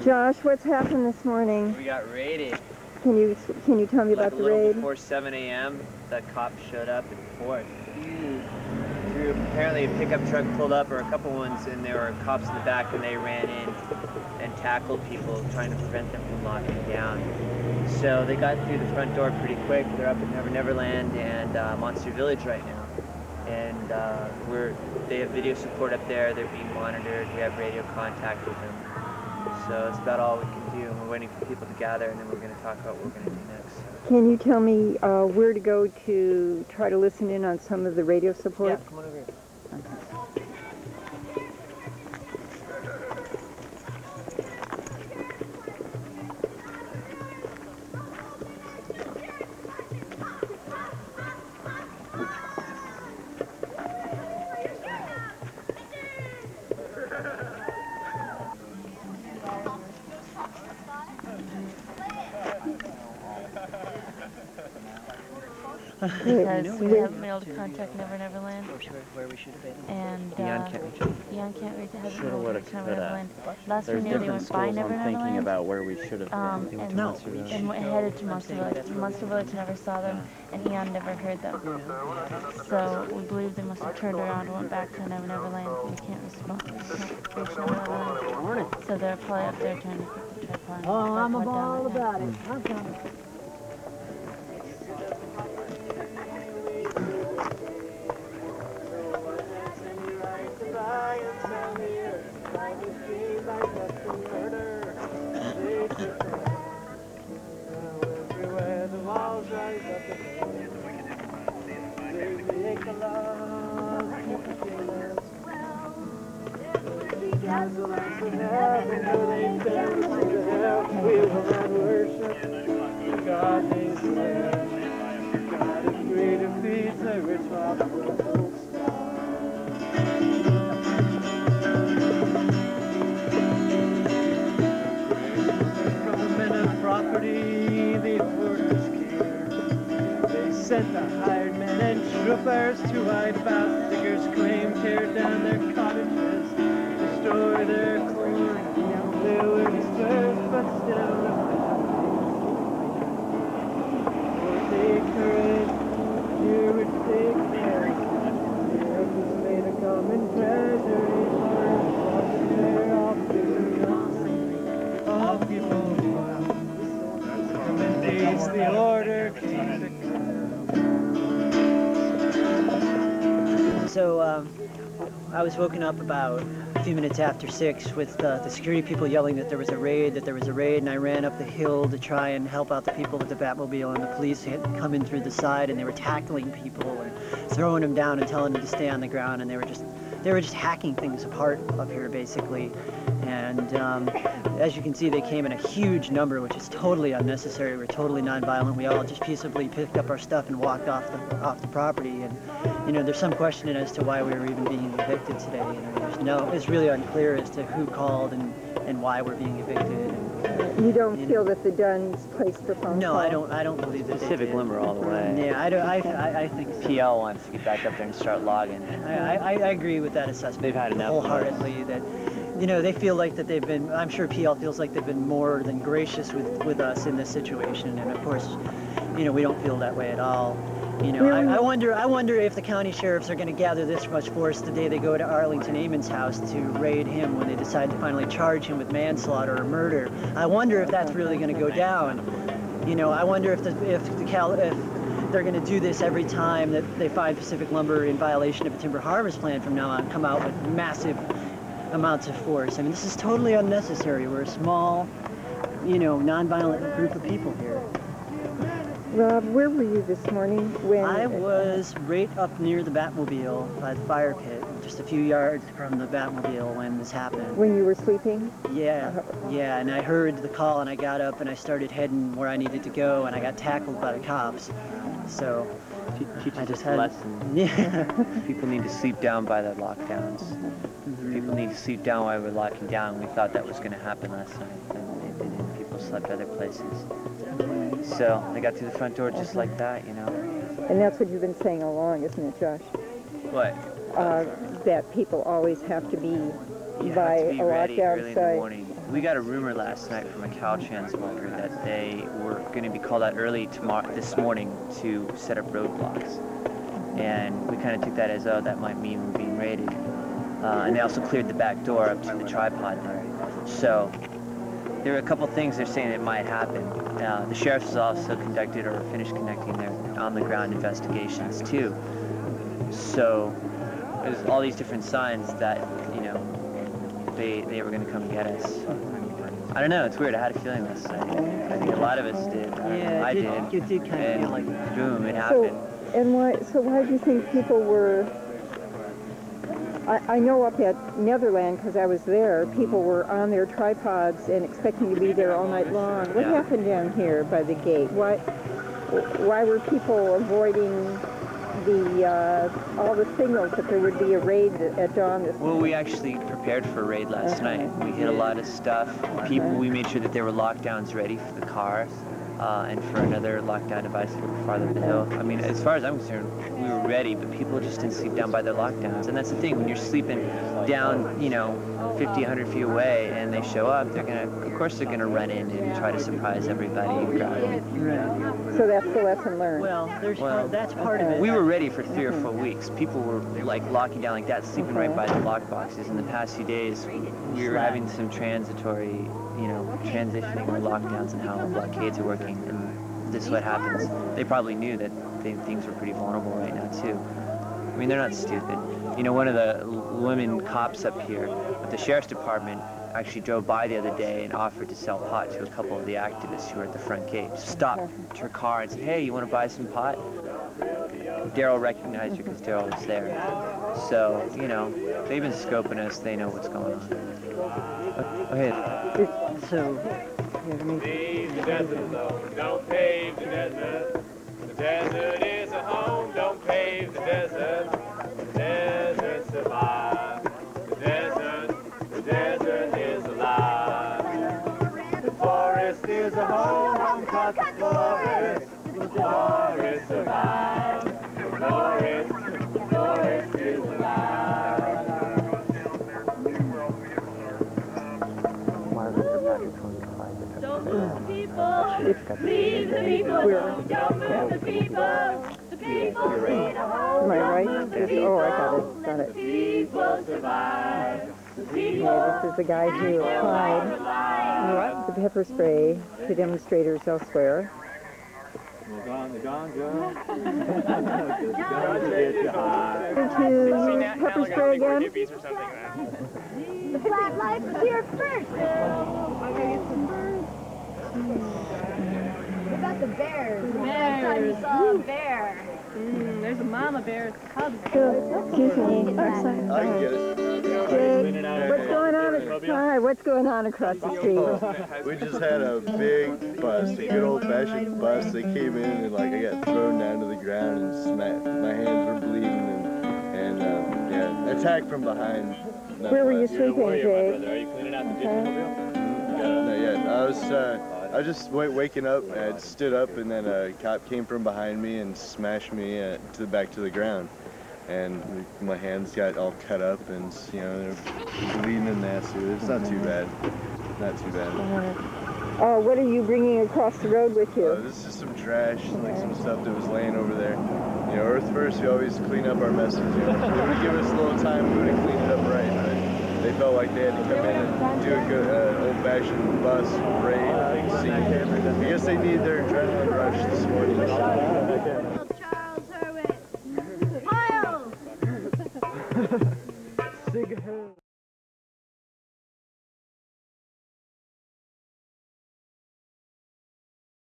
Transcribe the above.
Josh, what's happened this morning? We got raided. Can you tell me about the raid? Before 7 a.m., the cops showed up in force. Apparently a pickup truck pulled up, or a couple ones, and there were cops in the back, and they ran in and tackled people, trying to prevent them from locking down. So they got through the front door pretty quick. They're up in Neverland and Monster Village right now. And they have video support up there. They're being monitored. We have radio contact with them. So that's about all we can do. We're waiting for people to gather, and then we're going to talk about what we're going to do next. Can you tell me where to go to try to listen in on some of the radio support? Yeah, come on over here. Because we haven't been able to contact Neverland. Where we should have been. And Eon can't reach it. Eon can't reach it. Hasn't Shoulda, been able to woulda, reach coulda. Neverland. Last we There's knew they different went by schools I'm thinking Neverland. about where we should have been. And headed to Monster Village. Monster Village never saw them, and Eon never heard them. So we believe they must have turned around and went back to Neverland. We can't respond. We can't reach Neverland. So they're probably up there trying to find. Oh, I'm all about it. I'm coming. Sent the hired men and troopers to wipe out diggers' claim, tear down their cottages, destroy their corn. They were dispersed, but still take courage, here would take care. The earth was made a common treasury for all people. Come and face the order, keep the So I was woken up about a few minutes after 6 with the security people yelling that there was a raid, and I ran up the hill to try and help out the people with the Batmobile, and the police had come in through the side, and they were tackling people and throwing them down and telling them to stay on the ground, and they were just hacking things apart up here, basically. And as you can see, they came in a huge number, which is totally unnecessary. We're totally nonviolent. We all just peaceably picked up our stuff and walked off the property. And there's some question as to why we were even being evicted today. It's really unclear as to who called and why we're being evicted. You don't feel that the Duns placed the phone No, call? I don't believe that. Civic limber all the way. Yeah, I think PL wants to get back up there and start logging. I agree with that assessment. They've had enough wholeheartedly. That they feel like that they've been. I'm sure PL feels like they've been more than gracious with us in this situation, and of course, we don't feel that way at all. I wonder if the county sheriffs are going to gather this much force the day they go to Arlington Amon's house to raid him when they decide to finally charge him with manslaughter or murder. I wonder if that's really going to go down. I wonder if they're going to do this every time that they find Pacific Lumber in violation of a timber harvest plan from now on, come out with massive amounts of force. I mean, this is totally unnecessary. We're a small, nonviolent group of people here. Rob, where were you this morning when... I was right up near the Batmobile by the fire pit, just a few yards from the Batmobile when this happened. When you were sleeping? Yeah, yeah, and I heard the call and I got up and I started heading where I needed to go and I got tackled by the cops. So I just had... lesson. Yeah. People need to sleep down by the lockdowns. People need to sleep down while we're locking down. We thought that was going to happen last night, and it didn't. People slept other places. So they got through the front door just like that, you know. And that's what you've been saying all along, isn't it, Josh? What? That people always have to be You by have to be a ready early in the lockdown morning. We got a rumor last night from a CalTrans worker that they were going to be called out early this morning to set up roadblocks. And we kind of took that as, oh, that might mean we're being raided. And they also cleared the back door up to the tripod there. So there were a couple things they're saying that might happen. The sheriff has also conducted or finished conducting their on-the-ground investigations too. So there's all these different signs that, you know, they were going to come get us. I don't know, it's weird. I had a feeling last night. I think a lot of us did. Yeah, I did. You did kind of feel like... Boom, it happened. So why do you think people were... I know up at Netherland, because I was there, people were on their tripods and expecting to be there all night long. What happened down here by the gate? Why were people avoiding all the signals that there would be a raid at dawn this morning? Well, we actually prepared for a raid last night. We hit a lot of stuff. We made sure that there were lockdowns ready for the cars. And for another lockdown device a little farther up the hill. I mean, as far as I'm concerned, we were ready, but people just didn't sleep down by their lockdowns. And that's the thing, when you're sleeping down, you know, 50, 100 feet away, and they show up, of course they're gonna run in and try to surprise everybody and grab them. Right. So that's the lesson learned. Well, that's part of it. We were ready for 3 or 4 weeks. People were like locking down like that, sleeping right by the lock boxes. In the past few days, we were having some transitory, you know, transitioning or lockdowns and how blockades are working, and this is what happens. They probably knew that things were pretty vulnerable right now too. I mean, they're not stupid. You know, one of the women cops up here at the sheriff's department actually drove by the other day and offered to sell pot to a couple of the activists who were at the front gate. Stopped her car and said, "Hey, you want to buy some pot?" Daryl recognized her because Daryl was there. So, you know, they've been scoping us. They know what's going on. Okay. So, Leave the desert alone, don't pave the desert. The desert is a home, don't pave the desert. The desert survives. The desert is alive. The forest is a home, cause the forest survives. The forest is alive. Leave the people alone, don't move the people. The people need a home. am I right? Oh, I got it. People survive. Yeah, this is the guy who applied the pepper spray to demonstrators elsewhere. The ganja. To pepper spray again. The flat life is here first. What about the bears? Last time you saw a bear. There's a mama bear's cub. Excuse me. I can get it. What's going on? Hi, what's going on across the street? We just had a big bust, a good old-fashioned bust. They came in and like I got thrown down to the ground and smacked. My hands were bleeding and yeah, attacked from behind. Where were you sleeping, Jay? Are you cleaning out the Gypsy? Not yet. I was just waking up. I had stood up and then a cop came from behind me and smashed me back to the ground. And my hands got all cut up and, you know, they're bleeding and nasty. It's not too bad. Not too bad. What are you bringing across the road with you? This is some trash, like some stuff that was laying over there. You know, Earth First, we always clean up our messes. You know, they would give us a little time, we would have cleaned it up right. But they felt like they had to come in and do a good old-fashioned bus raid scene. I guess they need their adrenaline rush this morning.